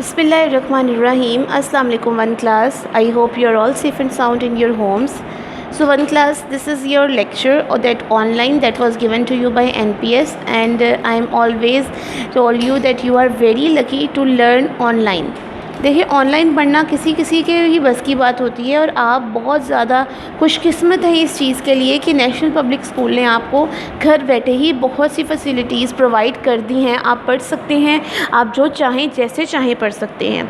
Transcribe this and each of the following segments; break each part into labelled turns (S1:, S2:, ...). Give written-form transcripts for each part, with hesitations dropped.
S1: Bismillahirrahmanirrahim. Assalamu alaikum one class. I hope you are all safe and sound in your homes. So one class, this is your lecture or that online that was given to you by NPS, and I am always told you that you are very lucky to learn online. देखिए, online पढ़ना किसी किसी के ही बस की बात होती है और आप बहुत ज़्यादा खुशकिस्मत हैं इस चीज़ के लिए कि नेशनल पब्लिक स्कूल ने आपको घर बैठे ही बहुत सी फैसिलिटीज़ प्रोवाइड कर दी हैं। आप पढ़ सकते हैं, आप जो चाहें जैसे चाहें पढ़ सकते हैं।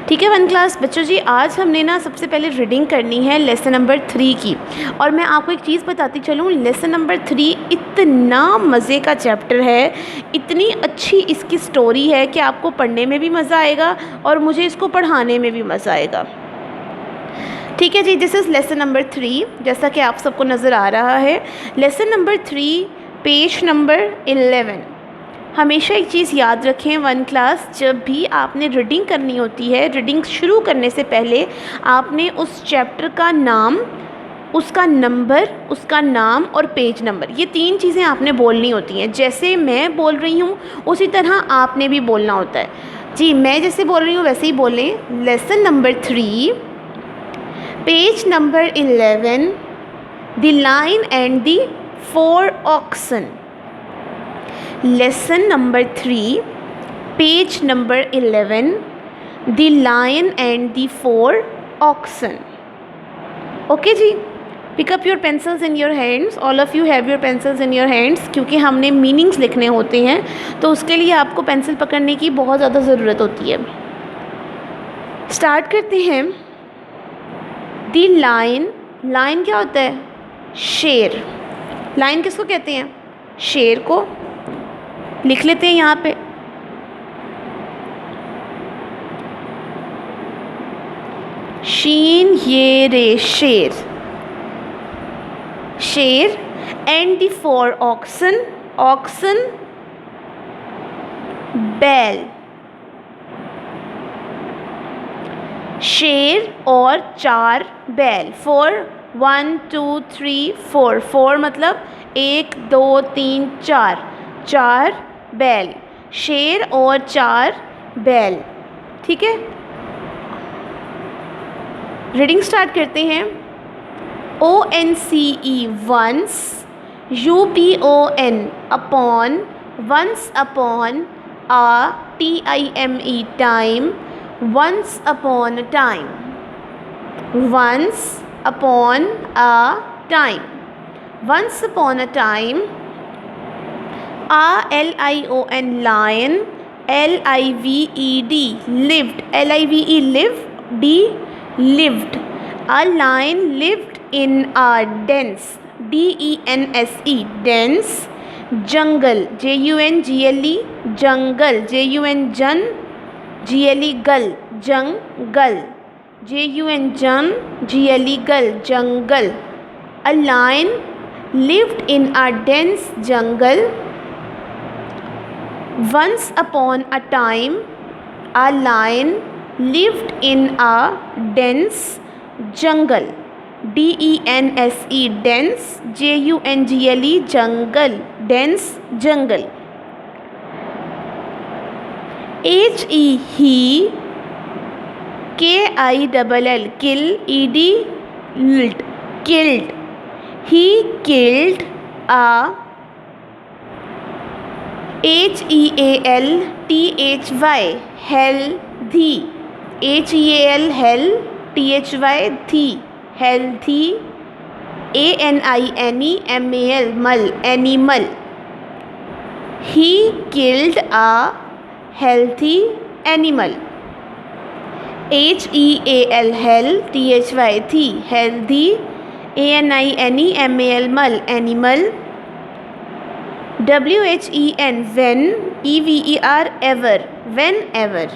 S1: ठीक है वन क्लास बच्चों जी, आज हमने ना सबसे पहले रीडिंग करनी है लेसन नंबर 3 की। और मैं आपको एक चीज़ बताती चलूँ, लेसन नंबर 3 इतना मज़े का चैप्टर है, इतनी अच्छी इसकी स्टोरी है कि आपको पढ़ने में भी मज़ा आएगा और मुझे इसको पढ़ाने में भी मज़ा आएगा। ठीक है जी, दिस इज़ लेसन नंबर 3, जैसा कि आप सबको नज़र आ रहा है। Lesson number 3 page number 11। हमेशा एक चीज़ याद रखें वन क्लास, जब भी आपने रीडिंग करनी होती है, रीडिंग शुरू करने से पहले आपने उस चैप्टर का नाम, उसका नंबर, उसका नाम और पेज नंबर, ये 3 चीज़ें आपने बोलनी होती हैं। जैसे मैं बोल रही हूँ उसी तरह आपने भी बोलना होता है जी। मैं जैसे बोल रही हूँ वैसे ही बोलें। Lesson number 3 page number 11, the lion and the 4 oxen. Lesson number 3 page number 11, the lion and the 4 oxen. Okay जी, pick up your pencils in your hands, all of you have your pencils in your hands, क्योंकि हमने meanings लिखने होते हैं तो उसके लिए आपको पेंसिल पकड़ने की बहुत ज़्यादा ज़रूरत होती है। स्टार्ट करते हैं। दी लाइन, लाइन क्या होता है? शेर। लाइन किसको कहते हैं? शेर को। लिख लेते हैं यहाँ पे, शीन ये रे, शेर, शेर। एंड द 4 ऑक्सन, ऑक्सन बैल। शेर और 4 बैल। 4, 1 2 3 4, 4 मतलब 1 2 3 4, 4 बैल। शेर और 4 बैल। ठीक है, रीडिंग स्टार्ट करते हैं। ONCE once, UPON upon, once upon, TIME time, once upon a time, once upon a time, once upon a time, LION lion, LIVED lived, LIVE live, D lived, a lion lived in a dense, DENSE dense, jungle, JUNGLE jungle, JUN jun, GLE gull, jungle, JUN jun, GLE gull, jungle. A lion lived in a dense jungle. Once upon a time, a lion lived in a dense jungle, DENSE dense, JUNGLE jungle, dense jungle. HE he, KILL kill, ED lt killed. He killed a HEAL THY healthy, HEAL hell THY thee healthy, ANIMAL mal animal. He killed a healthy animal. HEAL hell THY thee healthy, ANIMAL mal animal. WHEN when, EVER ever, whenever.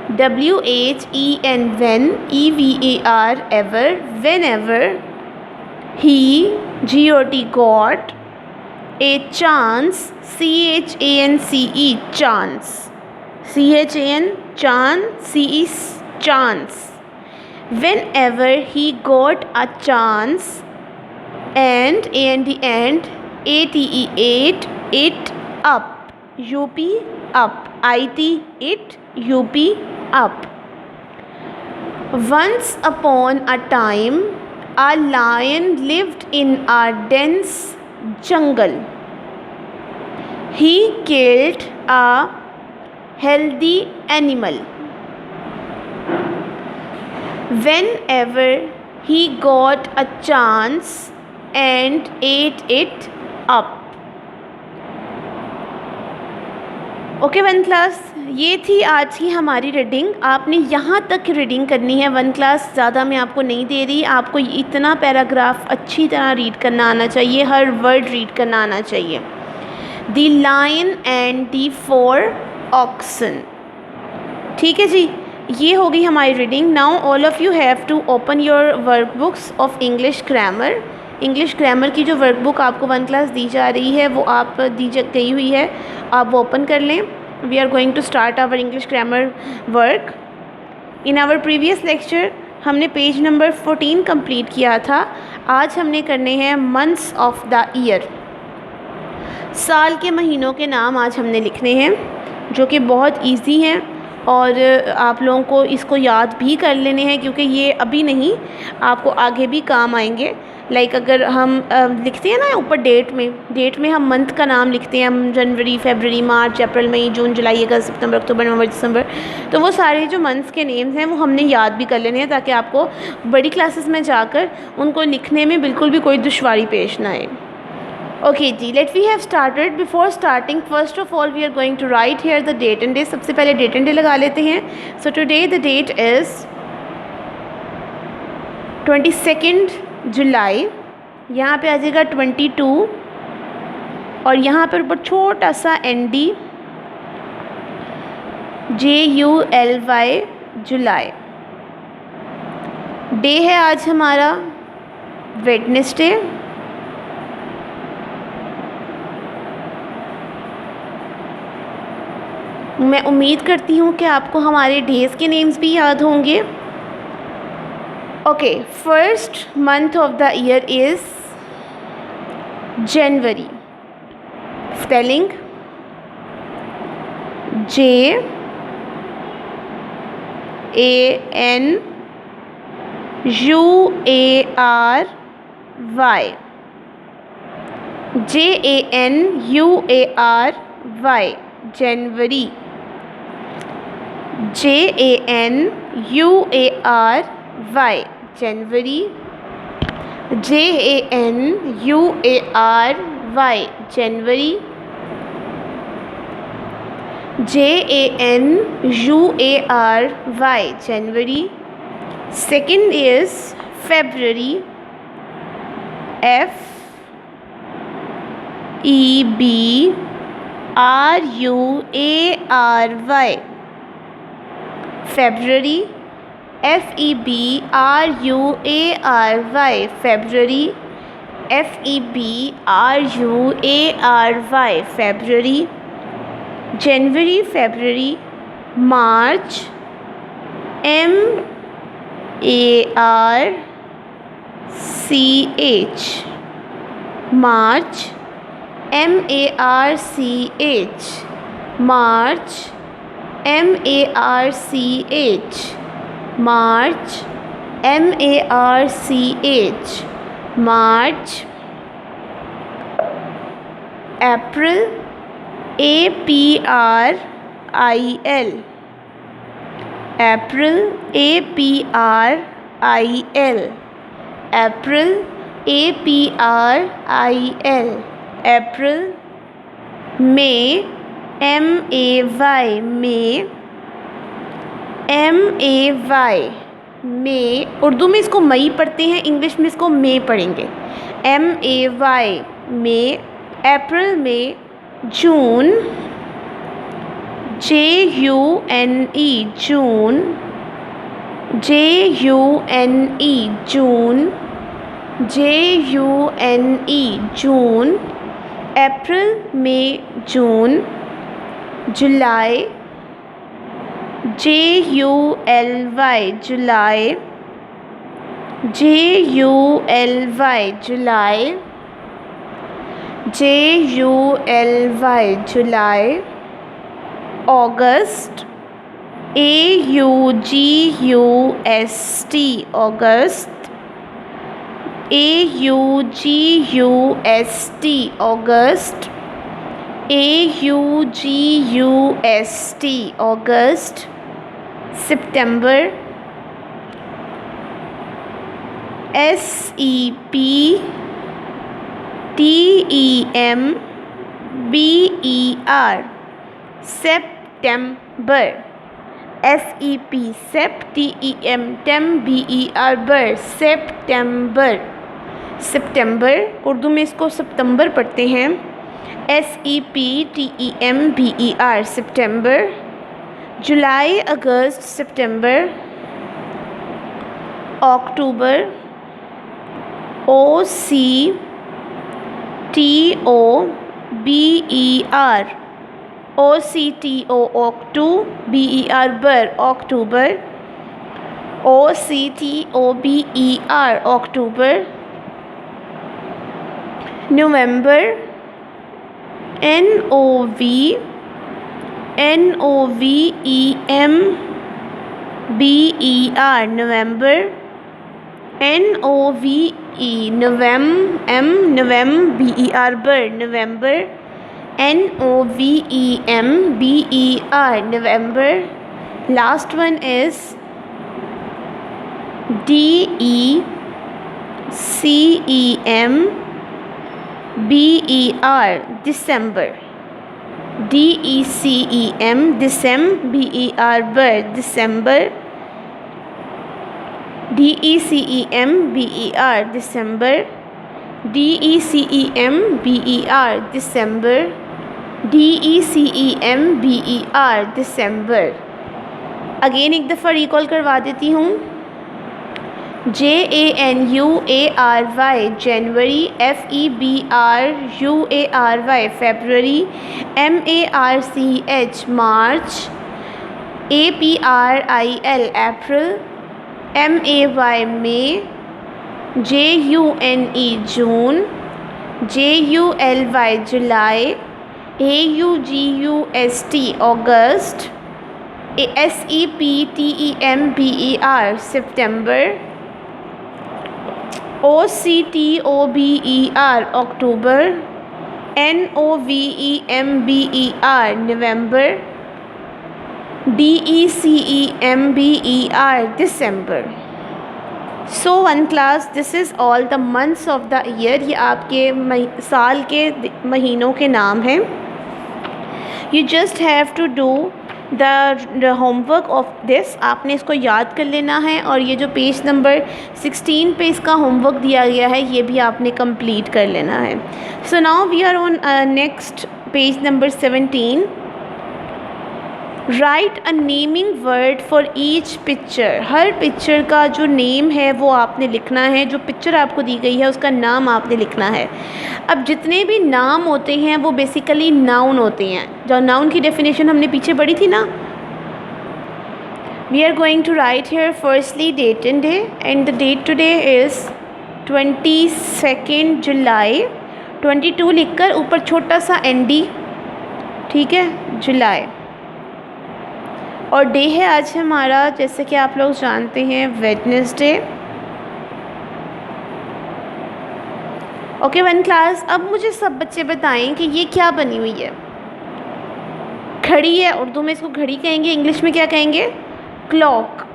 S1: WHEN when, EVER ever, whenever. He got a chance, CHANCE chance, CHAN chance, chance. Whenever he got a chance, and ATE it up, UP up, IT it, UP up. Once upon a time, a lion lived in a dense jungle. He killed a healthy animal whenever he got a chance and ate it up. Okay one class, ये थी आज की हमारी reading. आपने यहाँ तक reading करनी है वन क्लास, ज़्यादा मैं आपको नहीं दे रही. आपको इतना पैराग्राफ अच्छी तरह रीड करना आना चाहिए, हर वर्ड रीड करना आना चाहिए. The lion and the 4 oxen. ठीक है जी, ये हो गई हमारी reading. Now all of you have to open your work books of English grammar. English grammar की जो वर्कबुक आपको वन क्लास दी जा रही है वो आप दी गई हुई है, आप वो ओपन कर लें. We are going to start our English grammar work. In our previous lecture हमने पेज नंबर 14 कंप्लीट किया था. आज हमने करने हैं मंथ्स ऑफ द ईयर. साल के महीनों के नाम आज हमने लिखने हैं, जो कि बहुत इजी हैं और आप लोगों को इसको याद भी कर लेने हैं, क्योंकि ये अभी नहीं, आपको आगे भी काम आएंगे. लाइक अगर हम लिखते हैं ना ऊपर डेट में हम मंथ का नाम लिखते हैं, हम जनवरी, फरवरी, मार्च, अप्रैल, मई, जून, जुलाई, अगस्त, सितंबर, अक्टूबर, नवंबर, दिसंबर. तो वो सारे जो मंथ्स के नेम्स हैं वो हमने याद भी कर लेने हैं, ताकि आपको बड़ी क्लासेस में जाकर उनको लिखने में बिल्कुल भी कोई दुश्वारी पेश ना आए. ओके जी, let we have started. Before starting first of all we are going to write here the date and day. सबसे पहले डेट एंड डे लगा लेते हैं. So today the date is 22 July. यहाँ पे आ जाएगा 22 और यहाँ पर ऊपर छोटा सा ND, JULY, जुलाई. डे है आज हमारा वेडनेसडे. मैं उम्मीद करती हूँ कि आपको हमारे डेज़ के नेम्स भी याद होंगे. Okay, first month of the year is January. Spelling JANUARY, JANUARY, January. JANUARY, January. JANUARY, January. JANUARY, January. Second is February. FEBRUARY, February. FEBRUARY, February. FEBRUARY, February. January, February, March. MARCH, March. MARCH, March. MARCH, March. MARCH, March. April, APRIL, April. APRIL, April. APRIL, April. May, MAY, May. MAY, May. Urdu में इसको मई पढ़ते हैं, English में इसको मे पढ़ेंगे. MAY, May. अप्रैल में जून. JUNE, जून. JUNE, जून. JUNE, जून. अप्रैल में जून. जुलाई. JULY, जुलाई. JULY, जुलाई. JULY, जुलाई. अगस्त. AUGUST August, AUGUST August, AUGUST August. September, SEPTEMBER, September, SEPTEMBER, September. सितंबर, उर्दू में इसको सितंबर पढ़ते हैं, SEPTEMBER, September. July, August, September. October, OCTOBER, OCTOBER, October. OCTOBER, October. November, NOVEMBER, November. NOVE, November, November. NOVEMBER, November. Last one is DECEMBER, December. DECEM, December, December. DECEMBER, December. DECEMBER, December. DECEMBER, December. Again एक दफ़ा recall करवा देती हूँ. JANUARY, January. FEBRUARY, February. MARCH, March. APRIL, April. MAY, May. JUNE, June. JULY, July. AUGUST, August. SEPTEMBER, September. OCTOBER, October. NOVEMBER, November. DECEMBER, December. So one class, this is all the months of the year. ये आपके साल के महीनों के नाम हैं. You just have to do the homework of this. आपने इसको याद कर लेना है, और ये जो पेज नंबर 16 पे इसका होमवर्क दिया गया है ये भी आपने कंप्लीट कर लेना है. So now we are on next page number 17. Write a naming word for each picture. हर पिक्चर का जो नेम है वो आपने लिखना है. जो पिक्चर आपको दी गई है उसका नाम आपने लिखना है. अब जितने भी नाम होते हैं वो बेसिकली नाउन होते हैं. जो नाउन की डेफिनेशन हमने पीछे पढ़ी थी ना. We are going to write here firstly date and day, and the date today is 22 July. 22 लिखकर ऊपर छोटा सा ND, ठीक है, जुलाई. और डे है आज हमारा, जैसे कि आप लोग जानते हैं, वेडनेसडे. Okay one class. अब मुझे सब बच्चे बताएं कि ये क्या बनी हुई है. घड़ी है, उर्दू में इसको घड़ी कहेंगे, इंग्लिश में क्या कहेंगे, क्लॉक.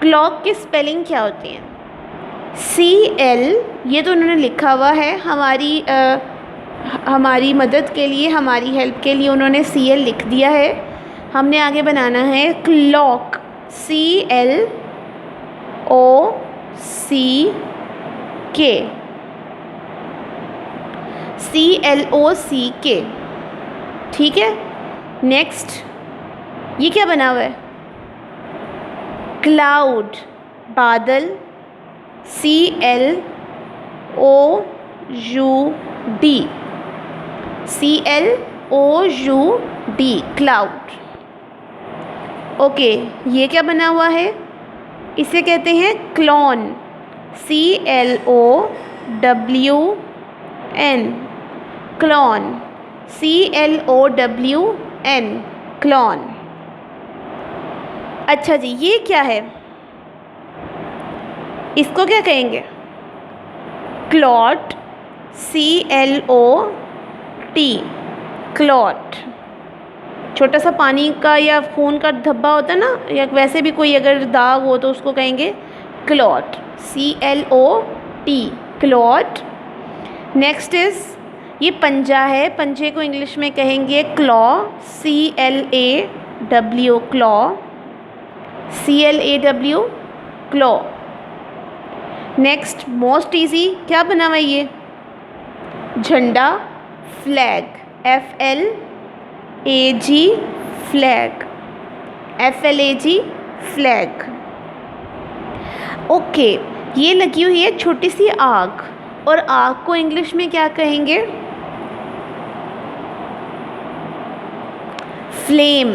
S1: क्लॉक की स्पेलिंग क्या होती है, CL. ये तो उन्होंने लिखा हुआ है हमारी मदद के लिए, हमारी हेल्प के लिए उन्होंने CL लिख दिया है. हमने आगे बनाना है क्लॉक, CLOCK, CLOCK, ठीक है. नेक्स्ट ये क्या बना हुआ है, क्लाउड, बादल, CLOUD, CLOUD, क्लाउड. ओके ये क्या बना हुआ है, इसे कहते हैं clone, CLOWN, clone, CLOWN, clone. अच्छा जी, ये क्या है? इसको क्या कहेंगे? Clot, CLOT, clot. छोटा सा पानी का या खून का धब्बा होता है ना, या वैसे भी कोई अगर दाग हो तो उसको कहेंगे clot, CLOT, clot. Next is, ये पंजा है, पंजे को इंग्लिश में कहेंगे claw, CLAW, claw, CLAW, claw. Next most easy, क्या बना हुआ है ये? झंडा, flag, FLAG, flag, FLAG, flag. Okay, ये लगी हुई है छोटी सी आग, और आग को इंग्लिश में क्या कहेंगे? फ्लेम।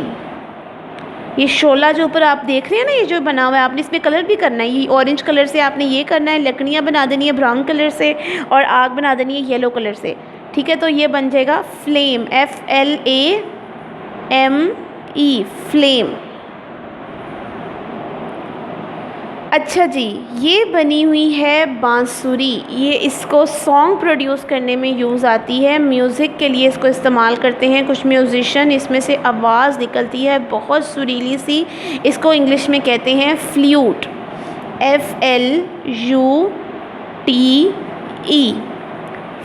S1: ये शोला जो ऊपर आप देख रहे हैं ना, ये जो बना हुआ है, आपने इसमें कलर भी करना है। ये ऑरेंज कलर से आपने ये करना है, लकड़ियाँ बना देनी है ब्राउन कलर से, और आग बना देनी है येलो कलर से। ठीक है, तो ये बन जाएगा फ्लेम, FLAME, फ्लेम। अच्छा जी, ये बनी हुई है बांसुरी। ये इसको सॉन्ग प्रोड्यूस करने में यूज़ आती है, म्यूज़िक के लिए इसको इस्तेमाल करते हैं कुछ म्यूज़िशियन। इसमें से आवाज़ निकलती है बहुत सुरीली सी। इसको इंग्लिश में कहते हैं flute, FLUTE,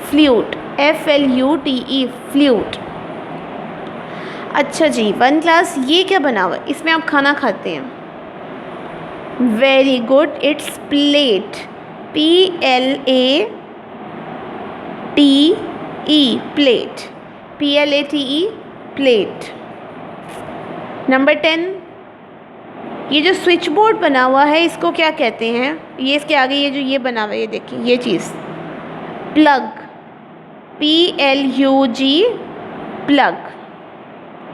S1: flute, FLUTE, flute. अच्छा जी, 1 क्लास, ये क्या बना हुआ है? इसमें आप खाना खाते हैं। Very good, it's plate, PLATE, plate, PLATE, plate. Number 10, ये जो स्विच बोर्ड बना हुआ है इसको क्या कहते हैं? ये इसके आगे ये जो ये बना हुआ है, ये देखिए ये चीज़, प्लग, PLUG, प्लग।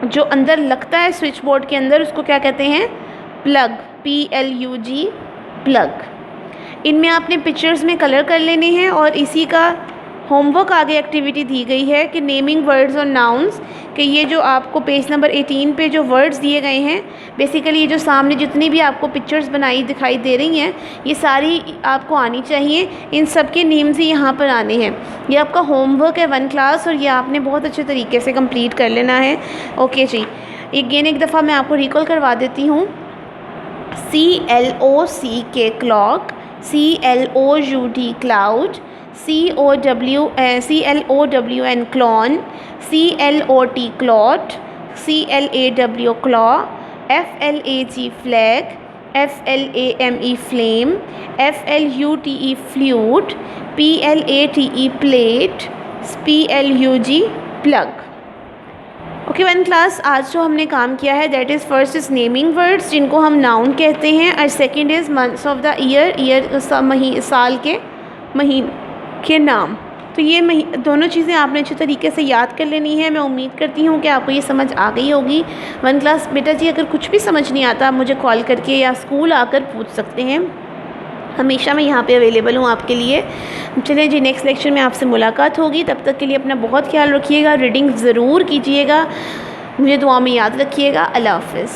S1: जो अंदर लगता है स्विच बोर्ड के अंदर उसको क्या कहते हैं? Plug, PLUG, plug. इनमें आपने पिक्चर्स में कलर कर लेने हैं, और इसी का होमवर्क आगे एक्टिविटी दी गई है कि नेमिंग वर्ड्स और नाउन्स, कि ये जो आपको पेज नंबर 18 पे जो वर्ड्स दिए गए हैं, बेसिकली ये जो सामने जितनी भी आपको पिक्चर्स बनाई दिखाई दे रही हैं, ये सारी आपको आनी चाहिए। इन सब के नेम्स ही यहाँ पर आने हैं। ये आपका होमवर्क है 1 क्लास, और ये आपने बहुत अच्छे तरीके से कंप्लीट कर लेना है। ओके जी, एक दफ़ा मैं आपको रिकॉल करवा देती हूँ। CLOCK, clock, CLOUD, cloud, CLOWN, clown, CLOT, clot, CLAW, claw, FLAG, flag, FLAME, flame, FLUTE, flute, PLATE, plate, PLUG, plug. Okay 1 class, आज जो हमने काम किया है that is first is naming words, जिनको हम नाउन कहते हैं, और second is months of the year, साल के महीने के नाम। तो ये दोनों चीज़ें आपने अच्छे तरीके से याद कर लेनी है। मैं उम्मीद करती हूँ कि आपको ये समझ आ गई होगी। 1 क्लास बेटा जी, अगर कुछ भी समझ नहीं आता आप मुझे कॉल करके या स्कूल आकर पूछ सकते हैं, हमेशा मैं यहाँ पे अवेलेबल हूँ आपके लिए। चलिए जी, नेक्स्ट लेक्चर में आपसे मुलाकात होगी। तब तक के लिए अपना बहुत ख्याल रखिएगा, रीडिंग ज़रूर कीजिएगा, मुझे दुआ में याद रखिएगा। अल्लाह हाफ़िज़।